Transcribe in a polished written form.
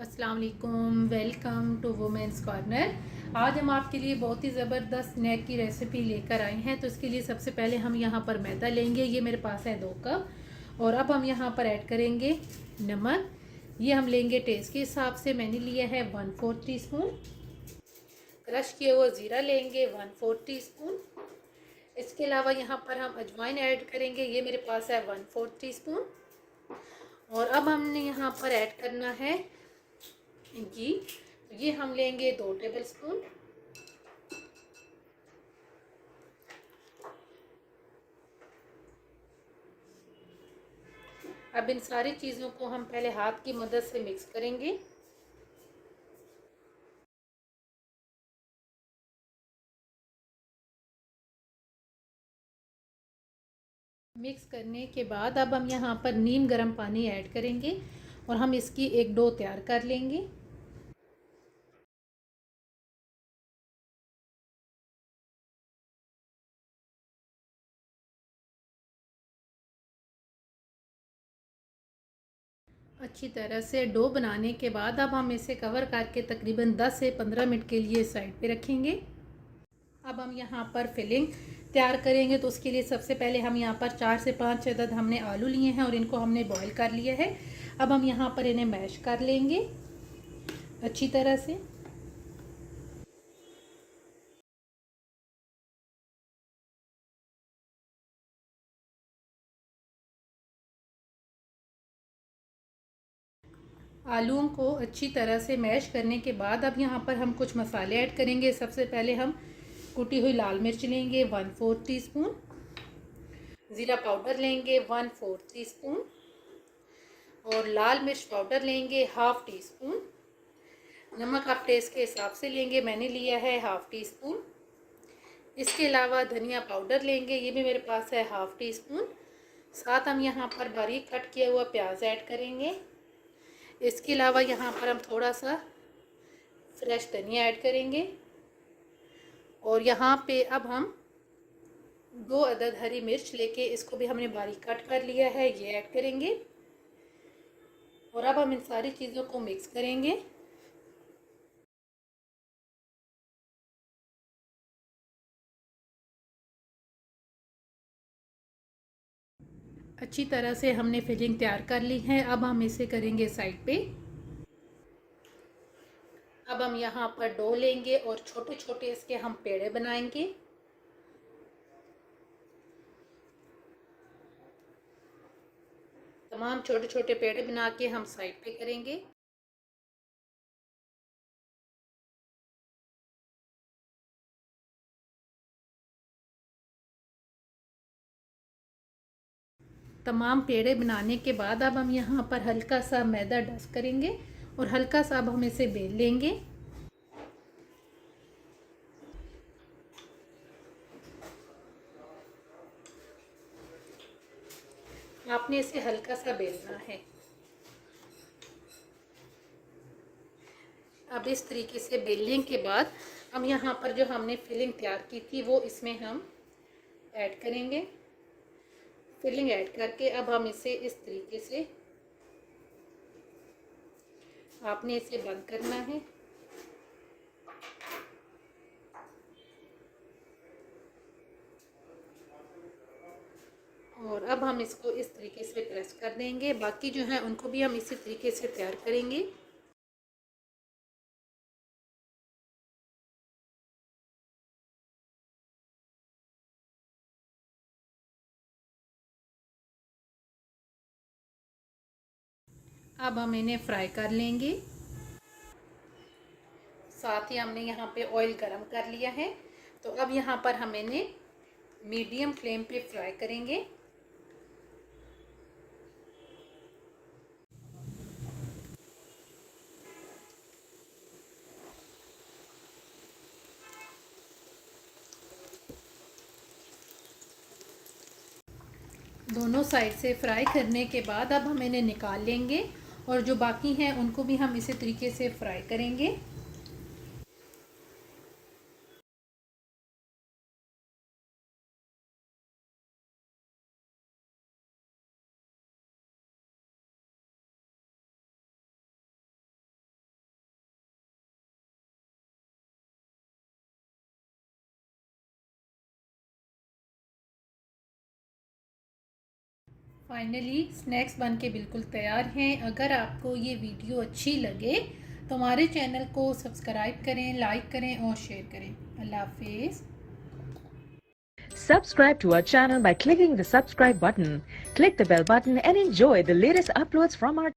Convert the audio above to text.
अस्सलाम वालेकुम, welcome to women's corner. आज हम आपके लिए बहुत ही ज़बरदस्त स्नैक की रेसिपी लेकर आए हैं। तो इसके लिए सबसे पहले हम यहाँ पर मैदा लेंगे। ये मेरे पास है 2 कप। और अब हम यहाँ पर ऐड करेंगे नमक। ये हम लेंगे टेस्ट के हिसाब से। मैंने लिया है 1/4 टीस्पून। क्रश किया हुआ ज़ीरा लेंगे 1/4 टीस्पून। इसके अलावा यहाँ पर हम अजवाइन ऐड करेंगे। ये मेरे पास है 1/4 टीस्पून। और अब हमने यहाँ पर ऐड करना है घी। ये हम लेंगे 2 टेबलस्पून। अब इन सारी चीज़ों को हम पहले हाथ की मदद से मिक्स करेंगे। मिक्स करने के बाद अब हम यहाँ पर नीम गर्म पानी ऐड करेंगे और हम इसकी एक डो तैयार कर लेंगे। अच्छी तरह से डो बनाने के बाद अब हम इसे कवर करके तकरीबन 10 से 15 मिनट के लिए साइड पे रखेंगे। अब हम यहाँ पर फिलिंग तैयार करेंगे। तो उसके लिए सबसे पहले हम यहाँ पर 4 से 5 अदद हमने आलू लिए हैं और इनको हमने बॉईल कर लिया है। अब हम यहाँ पर इन्हें मैश कर लेंगे अच्छी तरह से। आलूओं को अच्छी तरह से मैश करने के बाद अब यहाँ पर हम कुछ मसाले ऐड करेंगे। सबसे पहले हम कुटी हुई लाल मिर्च लेंगे 1/4 टीस्पून। ज़ीरा पाउडर लेंगे 1/4 टीस्पून। और लाल मिर्च पाउडर लेंगे 1/2 टीस्पून। नमक आप टेस्ट के हिसाब से लेंगे। मैंने लिया है 1/2 टीस्पून। इसके अलावा धनिया पाउडर लेंगे। ये भी मेरे पास है 1/2 टीस्पून। साथ हम यहाँ पर बारीक कट किया हुआ प्याज ऐड करेंगे। इसके अलावा यहाँ पर हम थोड़ा सा फ्रेश धनिया ऐड करेंगे। और यहाँ पे अब हम 2 अदद हरी मिर्च लेके इसको भी हमने बारीक कट कर लिया है, ये ऐड करेंगे। और अब हम इन सारी चीज़ों को मिक्स करेंगे। अच्छी तरह से हमने फिलिंग तैयार कर ली है। अब हम इसे करेंगे साइड पे। अब हम यहाँ पर डो लेंगे और छोटे छोटे इसके हम पेड़े बनाएंगे। तमाम छोटे छोटे पेड़े बना के हम साइड पे करेंगे। तमाम पेड़े बनाने के बाद अब हम यहाँ पर हल्का सा मैदा डस्ट करेंगे और हल्का सा अब हम इसे बेल लेंगे। आपने इसे हल्का सा बेलना है। अब इस तरीके से बेलने के बाद हम यहाँ पर जो हमने फिलिंग तैयार की थी वो इसमें हम ऐड करेंगे। फिलिंग ऐड करके अब हम इसे इस तरीके से आपने इसे बंद करना है। और अब हम इसको इस तरीके से प्रेस कर देंगे। बाकी जो है उनको भी हम इसी तरीके से तैयार करेंगे। अब हम इन्हें फ्राई कर लेंगे। साथ ही हमने यहाँ पे ऑयल गरम कर लिया है। तो अब यहाँ पर हम इन्हें मीडियम फ्लेम पे फ्राई करेंगे। दोनों साइड से फ्राई करने के बाद अब हम इन्हें निकाल लेंगे और जो बाकी हैं उनको भी हम इसी तरीके से फ्राई करेंगे। फाइनली स्नैक्स बन के बिल्कुल तैयार हैं। अगर आपको ये वीडियो अच्छी लगे तो हमारे चैनल को सब्सक्राइब करें, लाइक करें और शेयर करें। अल्लाह हाफिज़। Subscribe to our channel by clicking the subscribe button. Click the bell button and enjoy the latest uploads from our